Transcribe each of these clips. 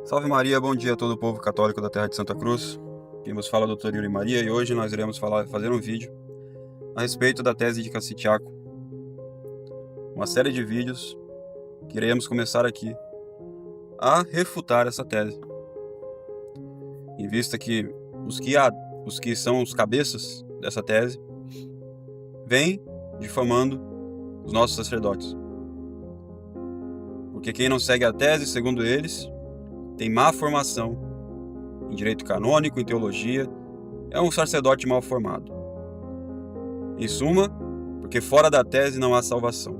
Salve Maria, bom dia a todo o povo católico da terra de Santa Cruz. Quem vos fala é o Dr. Yuri Maria e hoje nós iremos fazer um vídeo a respeito da tese de Cassitiaco. Uma série de vídeos que iremos começar aqui a refutar essa tese. Em vista que os que são os cabeças dessa tese vêm difamando os nossos sacerdotes. Porque quem não segue a tese, segundo eles, tem má formação em direito canônico, em teologia, é um sacerdote mal formado. Em suma, porque fora da tese não há salvação.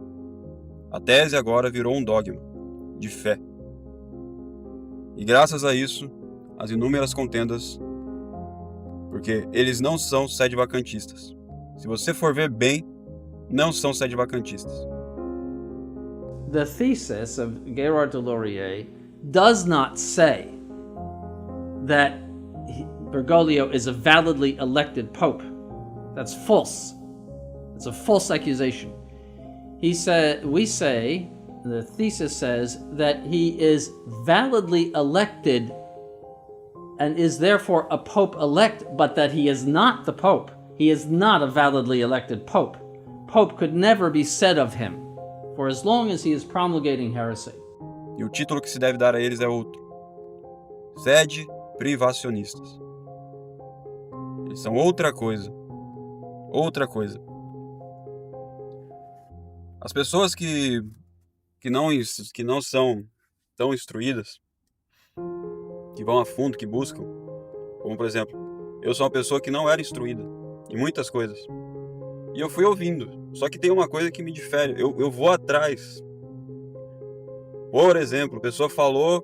A tese agora virou um dogma de fé. E graças a isso, as inúmeras contendas, porque eles não são sede-vacantistas. Se você for ver bem, não são sede-vacantistas. The thesis of Gerard de Laurier does not say that Bergoglio is a validly elected pope. That's false. It's a false accusation. The thesis says that he is validly elected and is therefore a pope elect, but that he is not the pope. He is not a validly elected pope. Pope could never be said of him for as long as he is promulgating heresy. E o título que se deve dar a eles é outro: sede privacionistas. Eles são outra coisa. Outra coisa. As pessoas que não são tão instruídas, que vão a fundo, que buscam, como por exemplo, eu sou uma pessoa que não era instruída em muitas coisas. E eu fui ouvindo. Só que tem uma coisa que me difere. Eu vou atrás. Por exemplo, a pessoa falou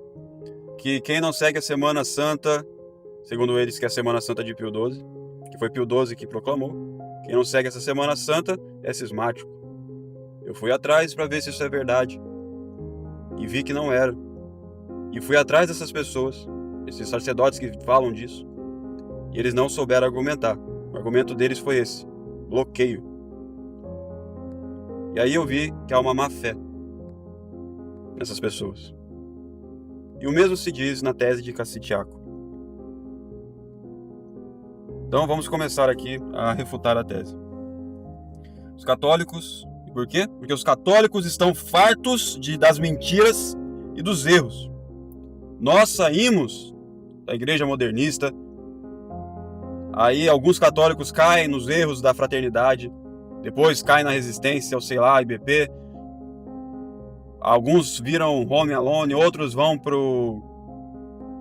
que quem não segue a Semana Santa, segundo eles, que é a Semana Santa de Pio XII, que foi Pio XII que proclamou, quem não segue essa Semana Santa é cismático. Eu fui atrás para ver se isso é verdade. E vi que não era. E fui atrás dessas pessoas, esses sacerdotes que falam disso, e eles não souberam argumentar. O argumento deles foi esse: bloqueio. E aí eu vi que há uma má fé nessas pessoas. E o mesmo se diz na tese de Cassitiaco. Então vamos começar aqui a refutar a tese. Os católicos, e por quê? Porque os católicos estão fartos das mentiras e dos erros. Nós saímos da igreja modernista, aí alguns católicos caem nos erros da fraternidade, depois caem na resistência, ou sei lá, IBP. Alguns viram home alone, outros vão para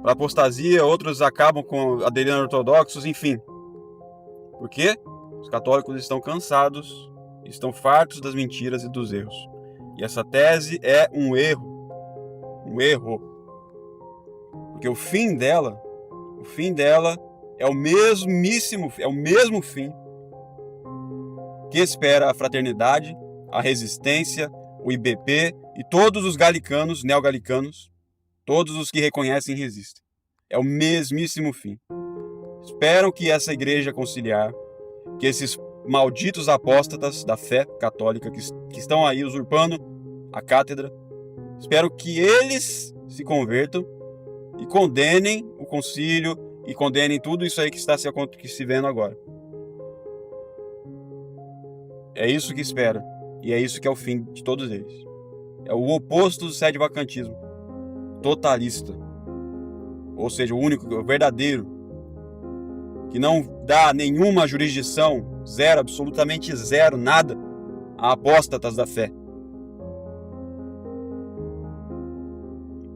a apostasia, outros acabam aderindo a ortodoxos, enfim. Por quê? Os católicos estão cansados, estão fartos das mentiras e dos erros. E essa tese é um erro. Um erro. Porque o fim dela é o mesmo fim que espera a fraternidade, a resistência, o IBP e todos os galicanos, neogalicanos, todos os que reconhecem e resistem. É o mesmíssimo fim. Esperam que essa igreja conciliar, que esses malditos apóstatas da fé católica que estão aí usurpando a cátedra, espero que eles se convertam e condenem o concílio e condenem tudo isso aí que está se vendo agora. É isso que espera. E é isso que é o fim de todos eles. É o oposto do sede-vacantismo. Totalista. Ou seja, o único, o verdadeiro. Que não dá nenhuma jurisdição, zero, absolutamente zero, nada, a apóstatas da fé.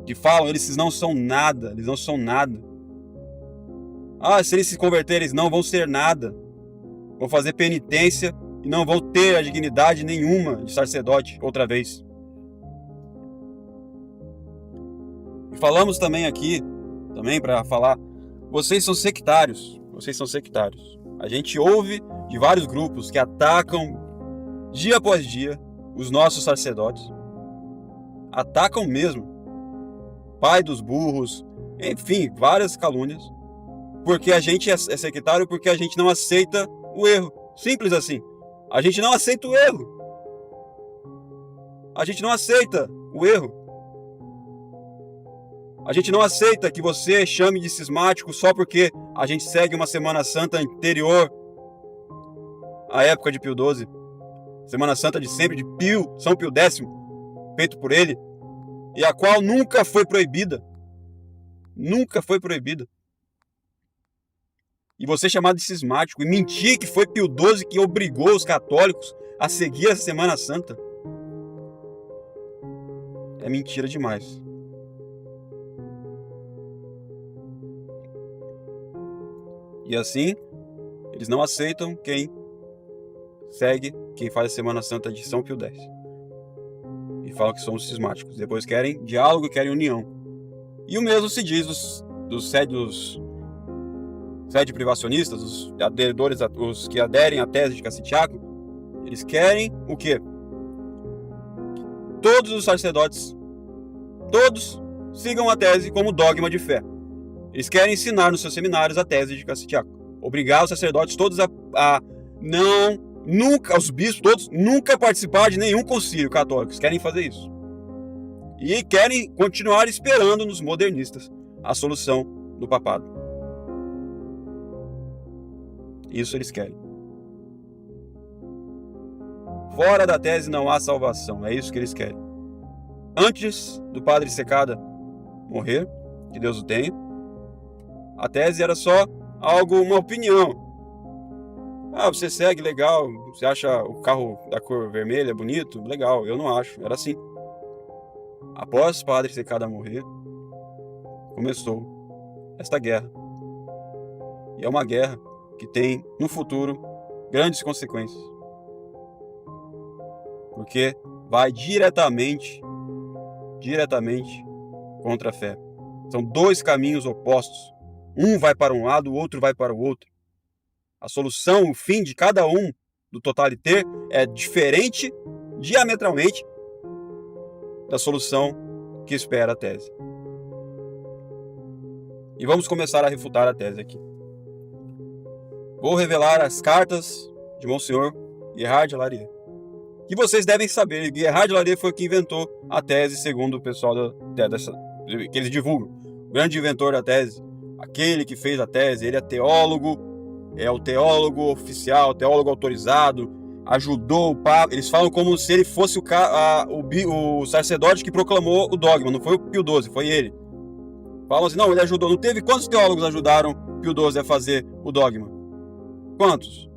Que falam, eles não são nada, eles não são nada. Ah, se eles se converterem, eles não vão ser nada. Vão fazer penitência e não vão ter a dignidade nenhuma de sacerdote outra vez. E falamos também aqui, para falar, vocês são sectários, A gente ouve de vários grupos que atacam dia após dia os nossos sacerdotes. Atacam mesmo. Pai dos burros, enfim, várias calúnias. Porque a gente é sectário, porque a gente não aceita o erro. Simples assim. A gente não aceita o erro. A gente não aceita o erro. A gente não aceita que você chame de cismático só porque a gente segue uma Semana Santa anterior à época de Pio XII. Semana Santa de sempre, de São Pio X, feito por ele, e a qual nunca foi proibida. Nunca foi proibida. E você chamar de cismático e mentir que foi Pio XII que obrigou os católicos a seguir essa Semana Santa é mentira demais. E assim, eles não aceitam quem segue, quem faz a Semana Santa de São Pio X. E falam que somos cismáticos. Depois querem diálogo e querem união. E o mesmo se diz dos sede privacionistas, os aderidores, os que aderem à tese de Cassitiaco. Eles querem o quê? Todos os sacerdotes, todos sigam a tese como dogma de fé. Eles querem ensinar nos seus seminários a tese de Cassitiaco. Obrigar os sacerdotes todos os bispos todos, nunca participar de nenhum concílio católico. Eles querem fazer isso. E querem continuar esperando nos modernistas a solução do papado. Isso eles querem. Fora da tese não há salvação. É isso que eles querem. Antes do padre Secada morrer, que Deus o tenha, a tese era só uma opinião. Você segue, legal. Você acha o carro da cor vermelha bonito? Legal, eu não acho. Era assim. Após o padre Secada morrer, começou esta guerra. E é uma guerra que tem, no futuro, grandes consequências. Porque vai diretamente contra a fé. São dois caminhos opostos. Um vai para um lado, o outro vai para o outro. A solução, o fim de cada um do totaliter é diferente, diametralmente, da solução que espera a tese. E vamos começar a refutar a tese aqui. Vou revelar as cartas de Monsenhor Gerhard de Larieux. Que vocês devem saber, Gerhard de Larieux foi o que inventou a tese, segundo o pessoal que eles divulgam. O grande inventor da tese, aquele que fez a tese, ele é teólogo, é o teólogo oficial, teólogo autorizado, ajudou o Papa. Eles falam como se ele fosse o sacerdote que proclamou o dogma, não foi o Pio XII, foi ele. Falam assim, não, ele ajudou. Não teve quantos teólogos ajudaram Pio XII a fazer o dogma? Quantos?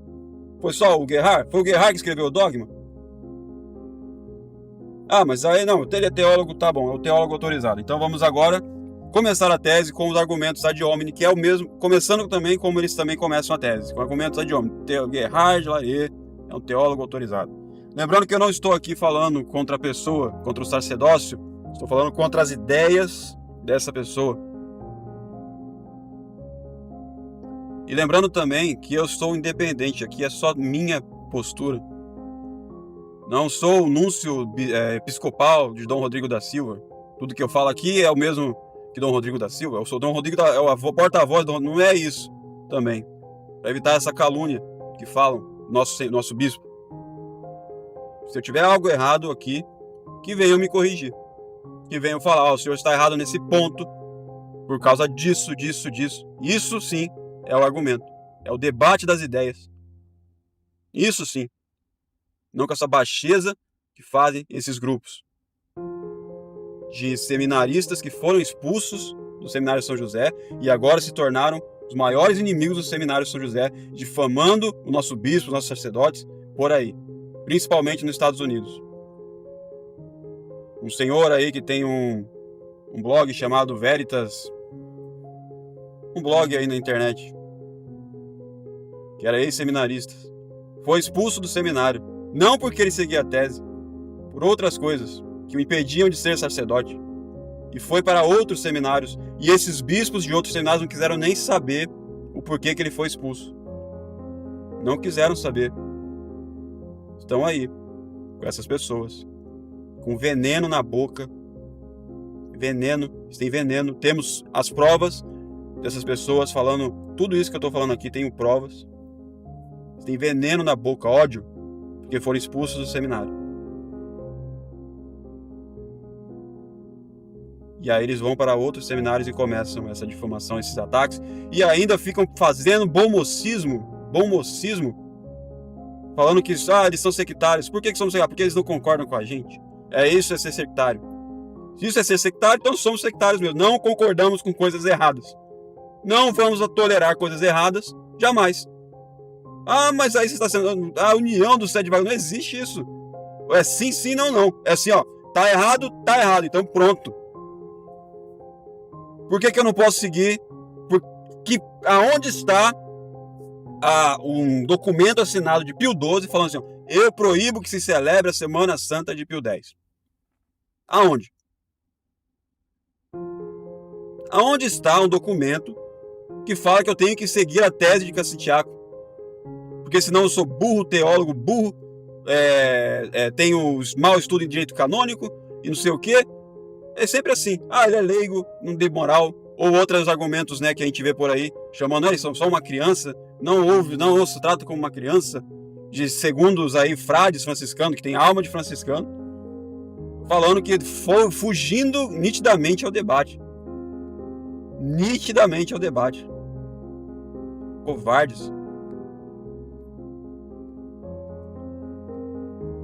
Foi só o Gerhard? Foi o Gerhard que escreveu o dogma? Mas aí não, ele é teólogo, tá bom, é o teólogo autorizado. Então vamos agora começar a tese com os argumentos ad hominem, que é o mesmo, começando também como eles também começam a tese, com argumentos ad hominem. Gerhard de Larieux é um teólogo autorizado. Lembrando que eu não estou aqui falando contra a pessoa, contra o sacerdócio, estou falando contra as ideias dessa pessoa. E lembrando também que eu sou independente, aqui é só minha postura. Não sou o núncio episcopal de Dom Rodrigo da Silva. Tudo que eu falo aqui é o mesmo que Dom Rodrigo da Silva. Eu sou Dom Rodrigo, o porta-voz, não é isso também. Para evitar essa calúnia que falam nosso bispo. Se eu tiver algo errado aqui, que venham me corrigir. Que venham falar, o senhor está errado nesse ponto, por causa disso. Isso sim é o argumento. É o debate das ideias. Isso sim. Não com essa baixeza que fazem esses grupos de seminaristas que foram expulsos do Seminário São José e agora se tornaram os maiores inimigos do Seminário São José, difamando o nosso bispo, os nossos sacerdotes, por aí, principalmente nos Estados Unidos. Um senhor aí que tem um blog chamado Veritas, um blog aí na internet, que era ex-seminarista, foi expulso do seminário, não porque ele seguia a tese, por outras coisas que o impediam de ser sacerdote, e foi para outros seminários, e esses bispos de outros seminários não quiseram nem saber o porquê que ele foi expulso. Não quiseram saber. Estão aí, com essas pessoas, com veneno na boca, veneno, eles têm veneno, temos as provas dessas pessoas falando, tudo isso que eu estou falando aqui, tenho provas, eles têm veneno na boca, ódio, porque foram expulsos do seminário. E aí eles vão para outros seminários e começam essa difamação, esses ataques, e ainda ficam fazendo bom mocismo, falando que eles são sectários. Por que somos sectários? Porque eles não concordam com a gente. Isso é ser sectário. Se isso é ser sectário, então somos sectários mesmo. Não concordamos com coisas erradas. Não vamos tolerar coisas erradas, jamais. Mas aí você está sendo a união dos sete vagões. Não existe isso. É sim, sim, não, não. É assim, ó. Tá errado, então pronto. Por que eu não posso seguir? Porque aonde está um documento assinado de Pio XII falando assim, ó, eu proíbo que se celebre a Semana Santa de Pio X. Aonde? Aonde está um documento que fala que eu tenho que seguir a tese de Cassitiaco? Porque senão eu sou burro, teólogo, burro, tenho mau estudo em direito canônico e não sei o quê. É sempre assim. Ele é leigo, não tem moral. Ou outros argumentos, né, que a gente vê por aí, chamando eles são só uma criança, não se trata como uma criança, de segundos aí frades franciscanos, que tem alma de franciscano, falando que foi fugindo nitidamente ao debate. Covardes.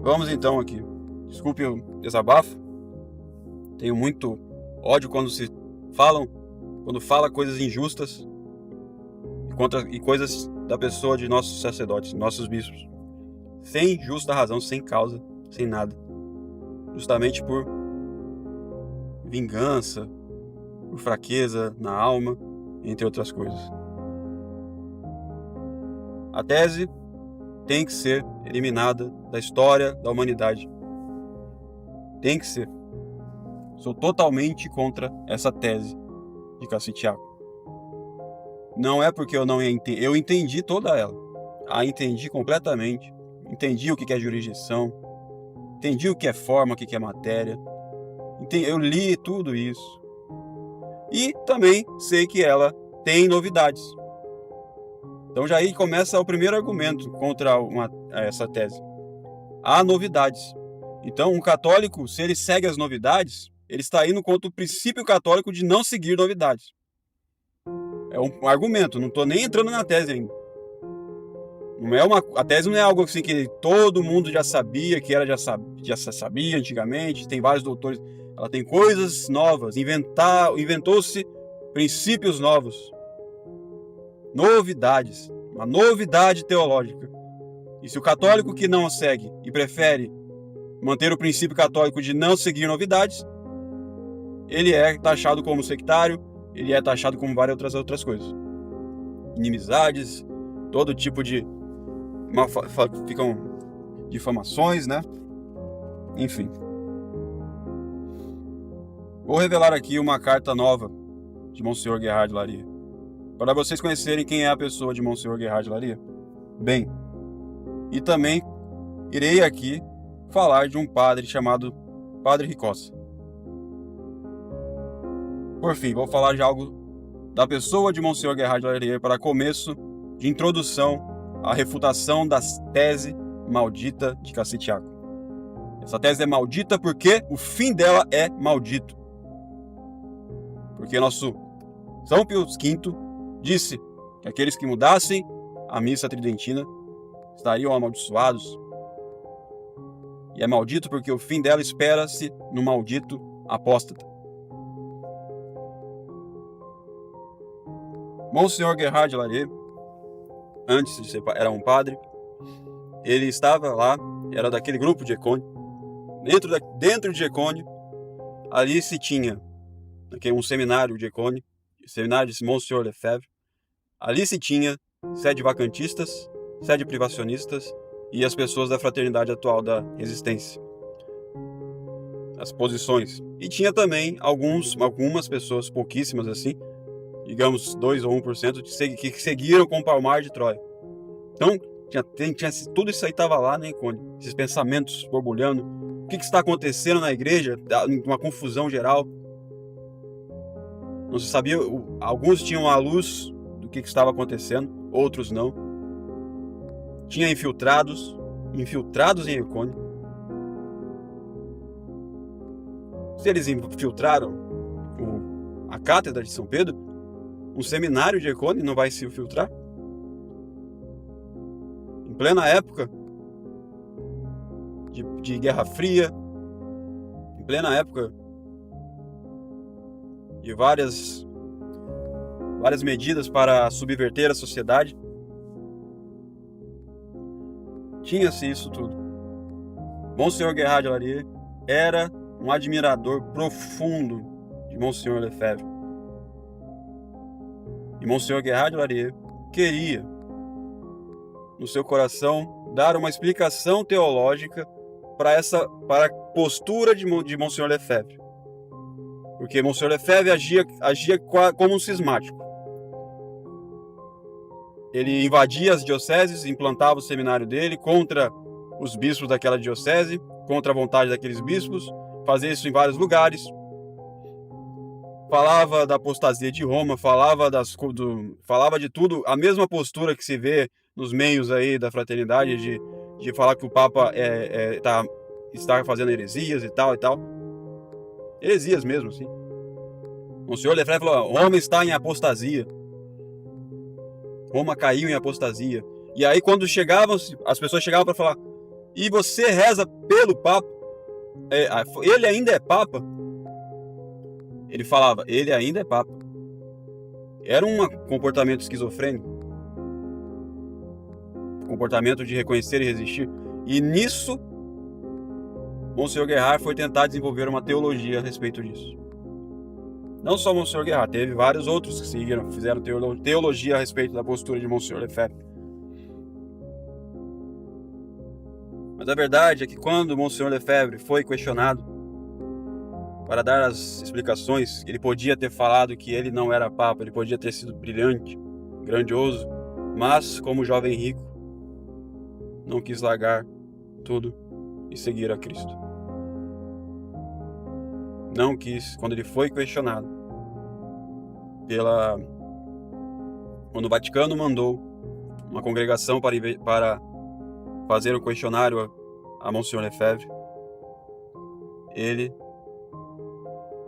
Vamos então aqui. Desculpe o desabafo. Tenho muito ódio quando fala coisas injustas e coisas da pessoa de nossos sacerdotes, nossos bispos, sem justa razão, sem causa, sem nada, justamente por vingança, por fraqueza na alma, entre outras coisas. A tese tem que ser eliminada da história da humanidade. Tem que ser. Sou totalmente contra essa tese de Cassitiaco. Não é porque eu não entendi. Eu entendi toda ela. Entendi completamente. Entendi o que é jurisdição. Entendi o que é forma, o que é matéria. Eu li tudo isso. E também sei que ela tem novidades. Então já aí começa o primeiro argumento contra essa tese. Há novidades. Então um católico, se ele segue as novidades, ele está indo contra o princípio católico de não seguir novidades. É um argumento, não estou nem entrando na tese ainda. A tese não é algo assim que todo mundo já sabia, já sabia antigamente, tem vários doutores. Ela tem coisas novas, inventou-se princípios novos. Novidades, uma novidade teológica. E se o católico que não segue e prefere manter o princípio católico de não seguir novidades, ele é taxado como sectário, ele é taxado como várias outras coisas. Inimizades, todo tipo de... ficam difamações, né? Enfim. Vou revelar aqui uma carta nova de Monsenhor Gerhard Laria, para vocês conhecerem quem é a pessoa de Monsenhor Gerhard Laria. Bem, e também irei aqui falar de um padre chamado Padre Ricossa. Por fim, vou falar de algo da pessoa de Monsenhor Gerhard Laria para começo de introdução à refutação da tese maldita de Cassitiaco. Essa tese é maldita porque o fim dela é maldito. Porque nosso São Pio V disse que aqueles que mudassem a missa tridentina estariam amaldiçoados. E é maldito porque o fim dela espera-se no maldito apóstata. Monsenhor Gerhard Laria, antes de ser era um padre, ele estava lá, era daquele grupo de Ecônio. Dentro de Ecônio, ali se tinha um seminário de Ecônio, seminário de Monsenhor Lefebvre. Ali se tinha sede vacantistas, sede privacionistas e as pessoas da fraternidade atual da resistência. As posições. E tinha também algumas pessoas, pouquíssimas assim, digamos 2 ou 1%, que seguiram com o Palmar de Troia. Então, tudo isso aí estava lá, né, Ecônio? Esses pensamentos borbulhando. O que está acontecendo na igreja? Uma confusão geral. Não se sabia, alguns tinham a luz do que estava acontecendo, outros não. Tinha infiltrados em Ecônio. Se eles infiltraram, a cátedra de São Pedro, um seminário diacônico não vai se filtrar? Em plena época de Guerra Fria, em plena época de várias medidas para subverter a sociedade, tinha-se isso tudo. Monsenhor Guérard de Larieux era um admirador profundo de Monsenhor Lefebvre. E Monsenhor Guérard de Larieux queria, no seu coração, dar uma explicação teológica para a postura de Monsenhor Lefebvre. Porque Monsenhor Lefebvre agia como um cismático. Ele invadia as dioceses, implantava o seminário dele contra os bispos daquela diocese, contra a vontade daqueles bispos, fazia isso em vários lugares. Falava da apostasia de Roma, falava de tudo, a mesma postura que se vê nos meios aí da fraternidade, de falar que o Papa está fazendo heresias e tal. Heresias mesmo, sim. O senhor Lefebvre falou: Roma está em apostasia. Roma caiu em apostasia. E aí quando as pessoas chegavam para falar: e você reza pelo Papa? Ele ainda é Papa? Ele falava: ele ainda é Papa. Era um comportamento esquizofrênico. Comportamento de reconhecer e resistir. E nisso, Monsenhor Guérard foi tentar desenvolver uma teologia a respeito disso. Não só Monsenhor Guérard, teve vários outros que fizeram teologia a respeito da postura de Monsenhor Lefebvre. Mas a verdade é que quando Monsenhor Lefebvre foi questionado para dar as explicações, ele podia ter falado que ele não era Papa, ele podia ter sido brilhante, grandioso, mas como jovem rico, não quis largar tudo e seguir a Cristo. Não quis, quando ele foi questionado quando o Vaticano mandou uma congregação para fazer um questionário a Monsenhor Lefebvre, ele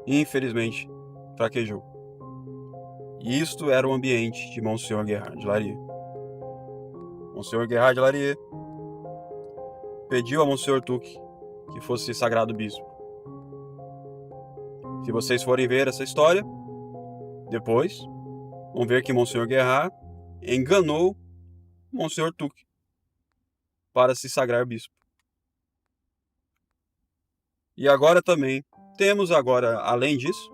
infelizmente fraquejou. E isto era o ambiente de Monsenhor Guérard de Larieux. Monsenhor Guérard de Larieux pediu a Monsenhor Tuque que fosse sagrado bispo. Se vocês forem ver essa história, depois vão ver que Monsenhor Guérard enganou Monsenhor Tuque para se sagrar bispo. E agora também temos além disso,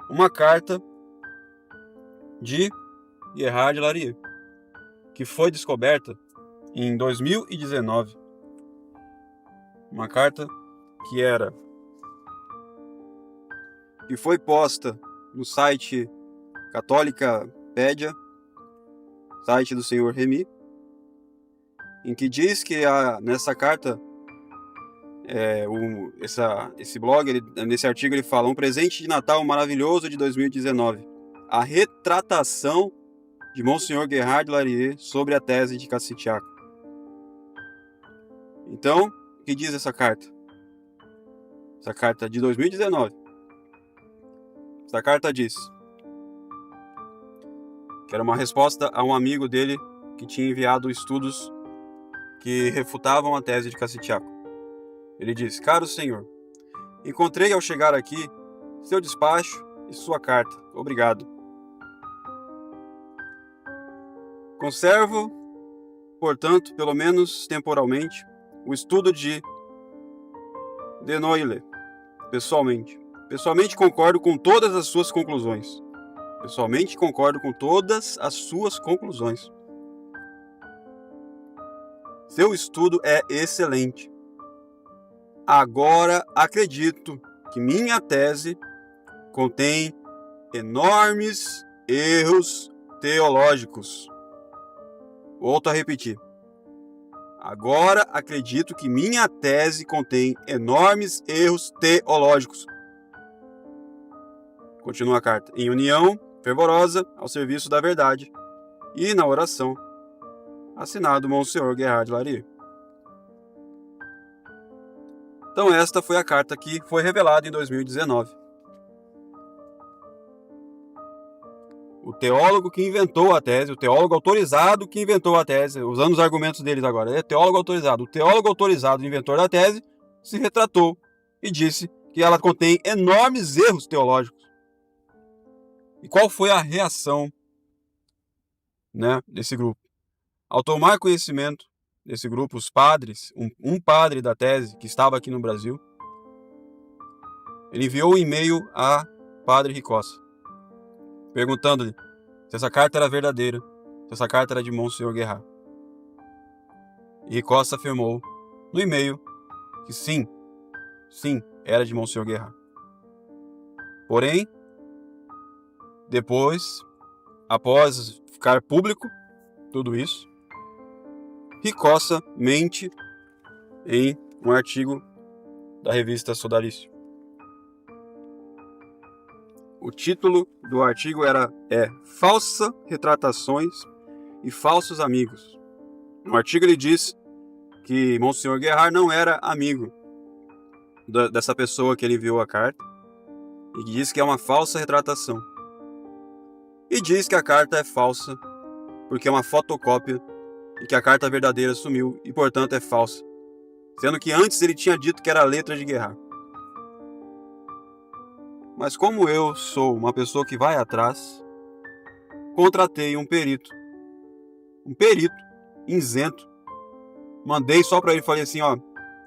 uma carta de Guérard de Larieux, que foi descoberta em 2019. Uma carta que foi posta no site Católicapédia, site do senhor Remy, em que diz que nessa carta, esse blog, nesse artigo ele fala: um presente de Natal maravilhoso de 2019, a retratação de Monsenhor Guérard de Larieux sobre a tese de Cassitiaco. Então, o que diz essa carta? Essa carta de 2019. Essa carta diz que era uma resposta a um amigo dele que tinha enviado estudos que refutavam a tese de Cassitiaco. Ele diz: caro senhor, encontrei ao chegar aqui seu despacho e sua carta. Obrigado. Conservo, portanto, pelo menos temporalmente, o estudo de Noyle. Pessoalmente concordo com todas as suas conclusões. Seu estudo é excelente. Agora acredito que minha tese contém enormes erros teológicos. Volto a repetir. Agora acredito que minha tese contém enormes erros teológicos. Continua a carta. Em união fervorosa ao serviço da verdade e na oração. Assinado Monsenhor Guérard de Larieux. Então esta foi a carta que foi revelada em 2019. o teólogo que inventou a tese, o teólogo autorizado que inventou a tese, usando os argumentos deles agora, ele é teólogo autorizado. O teólogo autorizado, inventor da tese, se retratou e disse que ela contém enormes erros teológicos. E qual foi a reação, desse grupo? Ao tomar conhecimento desse grupo, os padres, um padre da tese que estava aqui no Brasil, ele enviou um e-mail a Padre Ricossa, perguntando-lhe se essa carta era verdadeira, se essa carta era de Monsenhor Guerard. E Ricossa afirmou no e-mail que sim, era de Monsenhor Guerard. Porém, depois, após ficar público tudo isso, Ricossa mente em um artigo da revista Sodalício. O título do artigo é Falsas Retratações e Falsos Amigos. No artigo ele diz que Monsenhor Guerard não era amigo dessa pessoa que ele enviou a carta e diz que é uma falsa retratação. E diz que a carta é falsa porque é uma fotocópia e que a carta verdadeira sumiu e, portanto, é falsa, sendo que antes ele tinha dito que era a letra de Guerard. Mas como eu sou uma pessoa que vai atrás, contratei um perito isento, mandei só para ele, falei assim,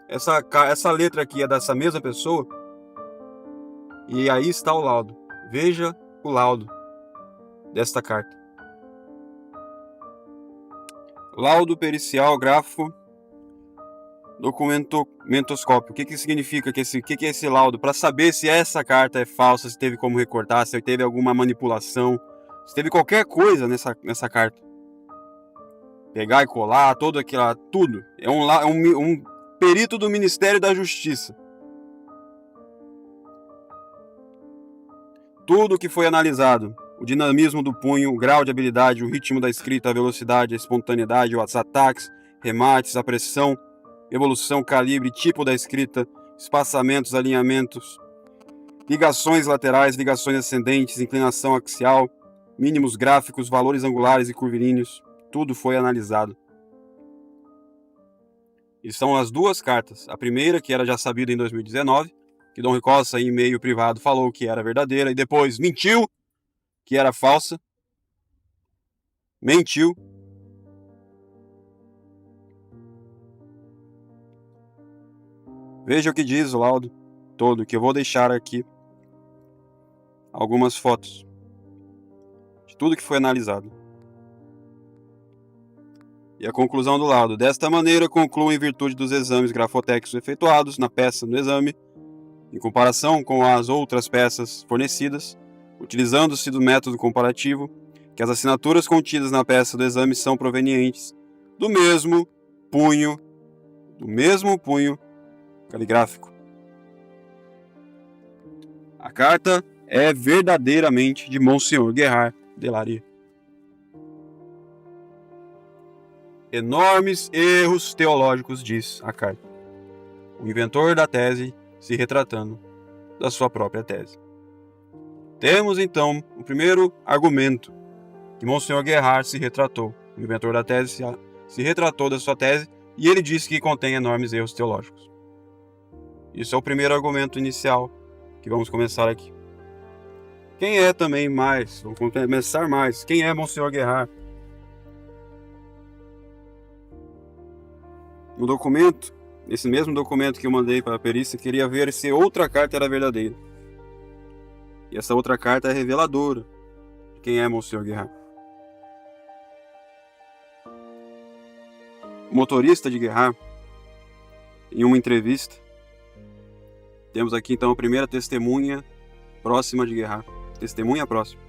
essa letra aqui é dessa mesma pessoa, e aí está o laudo, veja o laudo desta carta. Laudo pericial grafo documentoscópio. O que significa que é esse laudo? Para saber se essa carta é falsa, se teve como recortar, se teve alguma manipulação, se teve qualquer coisa nessa carta. Pegar e colar, tudo. É um perito do Ministério da Justiça. Tudo que foi analisado. O dinamismo do punho, o grau de habilidade, o ritmo da escrita, a velocidade, a espontaneidade, os ataques, remates, a pressão, evolução, calibre, tipo da escrita, espaçamentos, alinhamentos, ligações laterais, ligações ascendentes, inclinação axial, mínimos gráficos, valores angulares e curvilíneos, tudo foi analisado. E são as duas cartas. A primeira, que era já sabida em 2019, que Dom Ricossa, em e-mail privado, falou que era verdadeira e depois mentiu que era falsa. Mentiu. Veja o que diz o laudo todo, que eu vou deixar aqui algumas fotos de tudo que foi analisado. E a conclusão do laudo. Desta maneira, concluo em virtude dos exames grafotécnicos efetuados na peça do exame, em comparação com as outras peças fornecidas, utilizando-se do método comparativo, que as assinaturas contidas na peça do exame são provenientes do mesmo punho caligráfico. A carta é verdadeiramente de Monsenhor Guerard de Larieux. Enormes erros teológicos, diz a carta. O inventor da tese se retratando da sua própria tese. Temos então o primeiro argumento, que Monsenhor Guerard se retratou. O inventor da tese se retratou da sua tese e ele disse que contém enormes erros teológicos. Isso é o primeiro argumento inicial que vamos começar aqui. Quem é também mais? Vamos começar mais. Quem é Monsenhor Guerard? No documento, esse mesmo documento que eu mandei para a perícia, queria ver se outra carta era verdadeira. E essa outra carta é reveladora de quem é Monsenhor Guerard. O motorista de Guerard, em uma entrevista, temos aqui então a primeira testemunha próxima de Guerard. Testemunha próxima.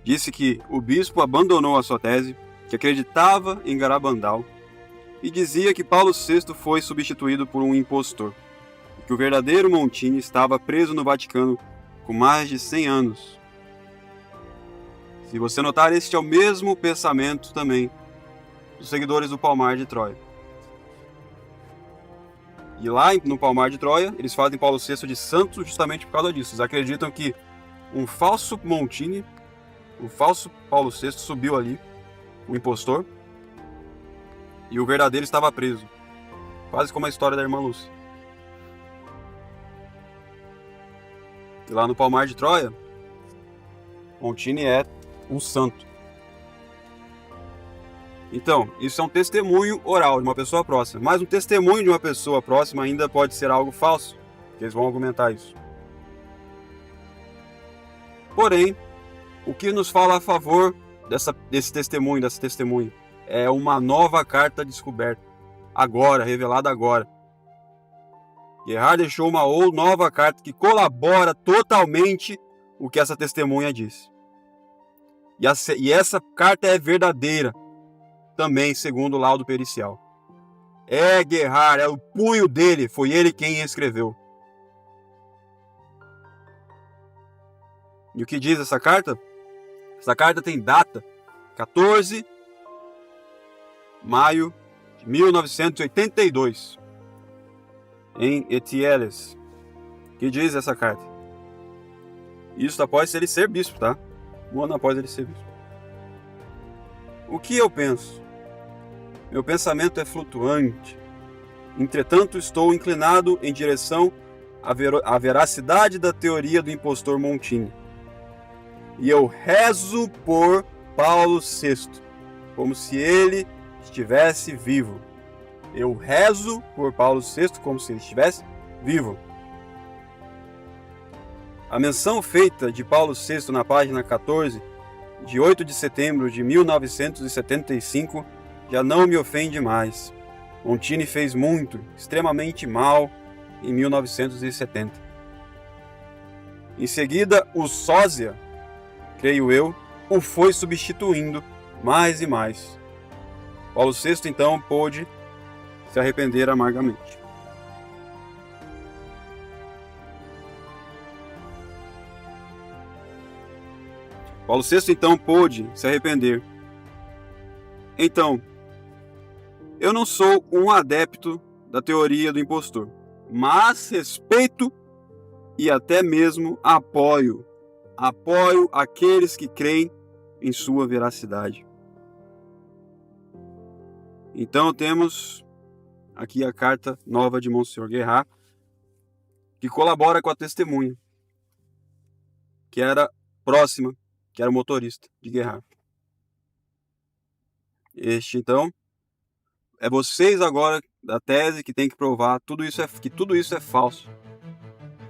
Disse que o bispo abandonou a sua tese, que acreditava em Garabandal, e dizia que Paulo VI foi substituído por um impostor, e que o verdadeiro Montini estava preso no Vaticano com mais de 100 anos. Se você notar, este é o mesmo pensamento também dos seguidores do Palmar de Troia. E lá no Palmar de Troia, eles fazem Paulo VI de santo justamente por causa disso. Eles acreditam que um falso Montini, o falso Paulo VI subiu ali, o impostor, e o verdadeiro estava preso. Quase como a história da irmã Lúcia. E lá no Palmar de Troia, Montini é um santo. Então, isso é um testemunho oral de uma pessoa próxima. Mas um testemunho de uma pessoa próxima ainda pode ser algo falso. Eles vão argumentar isso. Porém, o que nos fala a favor desse testemunho, dessa testemunha, é uma nova carta descoberta. Agora, revelada agora. Gerhard deixou uma nova carta que colabora totalmente o que essa testemunha diz. E essa carta é verdadeira, também segundo o laudo pericial. É Gerhard, é o punho dele, foi ele quem escreveu. E o que diz essa carta? Essa carta tem data 14 de maio de 1982, em Étielles. O que diz essa carta? Isso após ele ser bispo, tá? Um ano após ele ser bispo. O que eu penso? Meu pensamento é flutuante. Entretanto, estou inclinado em direção à veracidade da teoria do impostor Montini. E eu rezo por Paulo VI, como se ele estivesse vivo. Eu rezo por Paulo VI como se ele estivesse vivo. A menção feita de Paulo VI na página 14, de 8 de setembro de 1975, já não me ofende mais. Montini fez muito, extremamente mal, em 1970. Em seguida, o sósia, creio eu, o foi substituindo mais e mais. Paulo VI, então, pôde se arrepender amargamente. Paulo VI, então, pôde se arrepender. Então, eu não sou um adepto da teoria do impostor, mas respeito e até mesmo apoio aqueles que creem em sua veracidade. Então temos aqui a carta nova de Monsenhor Gerhard, que colabora com a testemunha, que era próxima, que era o motorista de Gerhard. Este, então, é vocês agora da tese que tem que provar que tudo isso é falso,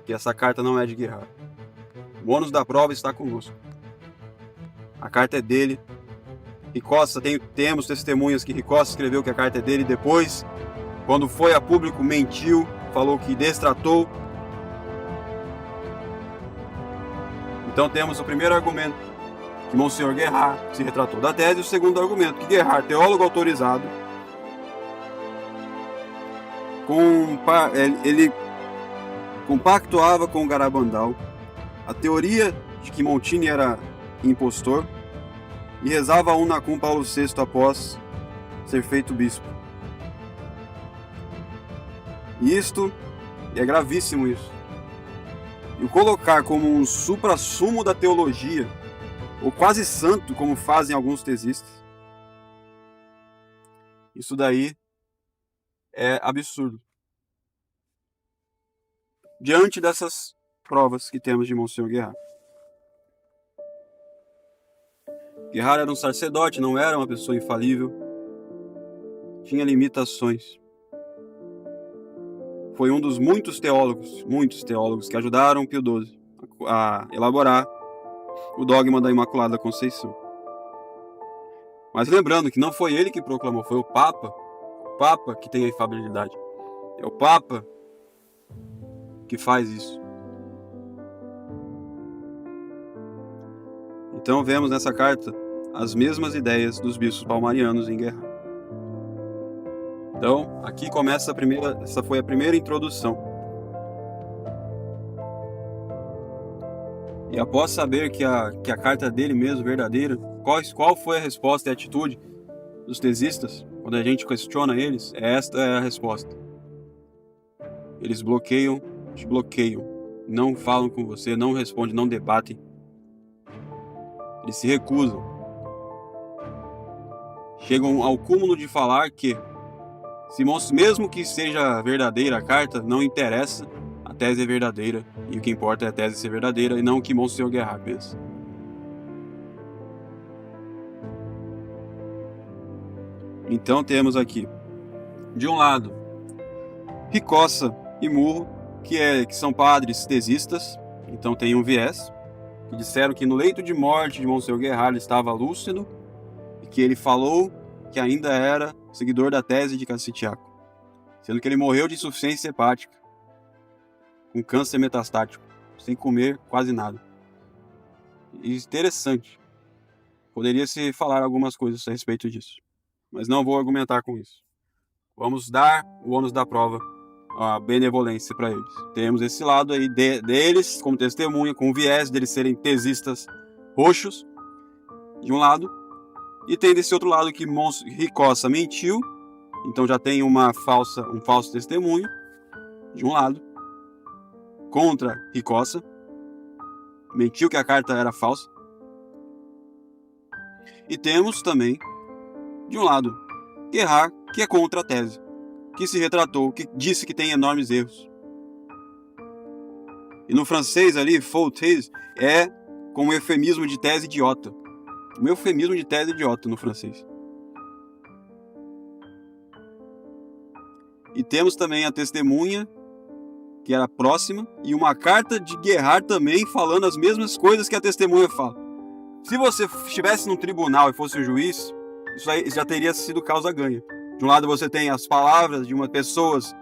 que essa carta não é de Gerhard. O ônus da prova está conosco. A carta é dele. Ricossa, temos testemunhas que Ricossa escreveu que a carta é dele. Depois, quando foi a público, mentiu, falou que destratou. Então temos o primeiro argumento, que Monsenhor Gerhard se retratou da tese. E o segundo argumento, que Gerhard, teólogo autorizado, ele compactuava com Garabandal a teoria de que Montini era impostor e rezava a unacum Paulo VI após ser feito bispo. E isto é gravíssimo isso. E o colocar como um suprassumo da teologia, ou quase santo, como fazem alguns tesistas, isso daí é absurdo. Diante dessas provas que temos de Monsenhor Gerhard. Gerhard era um sacerdote, não era uma pessoa infalível. Tinha limitações. Foi um dos muitos teólogos que ajudaram Pio XII a elaborar o dogma da Imaculada Conceição. Mas lembrando que não foi ele que proclamou, foi o Papa que tem a infalibilidade. É o Papa que faz isso. Então vemos nessa carta as mesmas ideias dos bispos palmarianos em Gerhard. Então, aqui começa essa foi a primeira introdução. E após saber que a carta dele mesmo, verdadeira, qual foi a resposta e a atitude dos tesistas, quando a gente questiona eles, esta é a resposta. Eles te bloqueiam, não falam com você, não respondem, não debatem. Eles se recusam. Chegam ao cúmulo de falar que, mesmo que seja verdadeira a carta, não interessa, a tese é verdadeira, e o que importa é a tese ser verdadeira, e não o que Monsenhor Guerard pensa. Então temos aqui, de um lado, Ricossa e Murro, que são padres tesistas, então tem um viés, que disseram que no leito de morte de Monsenhor Guerard ele estava lúcido, e que ele falou que ainda era seguidor da tese de Cassitiaco, sendo que ele morreu de insuficiência hepática, com câncer metastático, sem comer quase nada. E interessante, poderia-se falar algumas coisas a respeito disso, mas não vou argumentar com isso. Vamos dar o ônus da prova, a benevolência para eles. Temos esse lado aí deles como testemunha, com o viés deles serem tesistas roxos, de um lado, e tem desse outro lado que Ricossa mentiu, então já tem um falso testemunho, de um lado, contra Ricossa, mentiu que a carta era falsa. E temos também, de um lado, Guerard, que é contra a tese, que se retratou, que disse que tem enormes erros. E no francês ali, faux thèse, é como eufemismo de tese idiota. Um eufemismo de tese idiota no francês. E temos também a testemunha, que era próxima, e uma carta de Guerard também falando as mesmas coisas que a testemunha fala. Se você estivesse num tribunal e fosse um juiz, isso aí já teria sido causa ganha. De um lado você tem as palavras de umas pessoas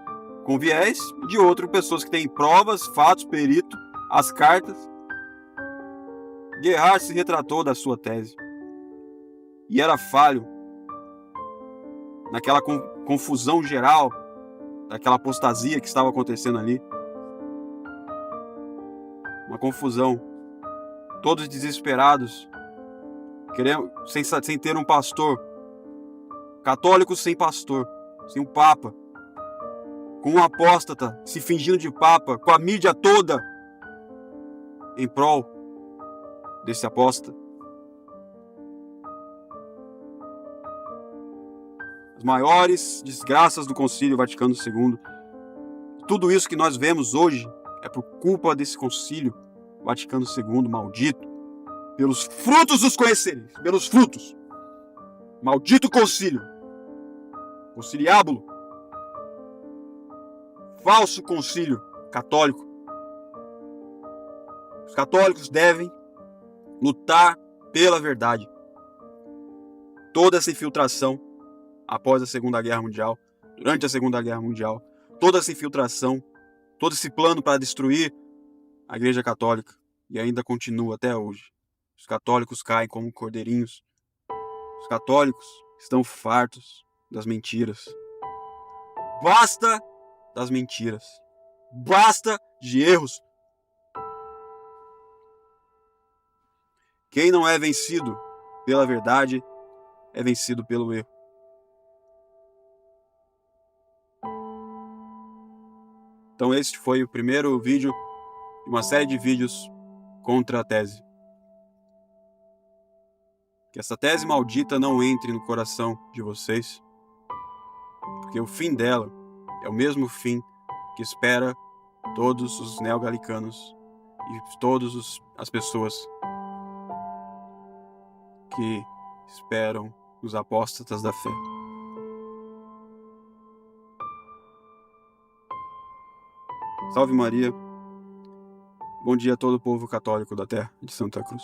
com viés, e de outro pessoas que têm provas, fatos, perito, as cartas. Guerard se retratou da sua tese. E era falho naquela confusão geral, daquela apostasia que estava acontecendo ali. Uma confusão. Todos desesperados, sem ter um pastor. Católicos sem pastor, sem um papa. Com um apóstata se fingindo de papa, com a mídia toda em prol desse apóstata. As maiores desgraças do Concílio Vaticano II. Tudo isso que nós vemos hoje é por culpa desse Concílio Vaticano II maldito. Pelos frutos os conhecereis. Pelos frutos. Maldito concílio. Conciliábulo. Falso concílio católico. Os católicos devem lutar pela verdade. Toda essa infiltração após a Segunda Guerra Mundial, durante a Segunda Guerra Mundial, toda essa infiltração, todo esse plano para destruir a Igreja Católica, e ainda continua até hoje. Os católicos caem como cordeirinhos. Os católicos estão fartos das mentiras. Basta das mentiras. Basta de erros. Quem não é vencido pela verdade é vencido pelo erro. Então este foi o primeiro vídeo de uma série de vídeos contra a tese. Que essa tese maldita não entre no coração de vocês, porque o fim dela é o mesmo fim que espera todos os neogalicanos e todas as pessoas que esperam os apóstatas da fé. Salve Maria. Bom dia a todo o povo católico da terra de Santa Cruz.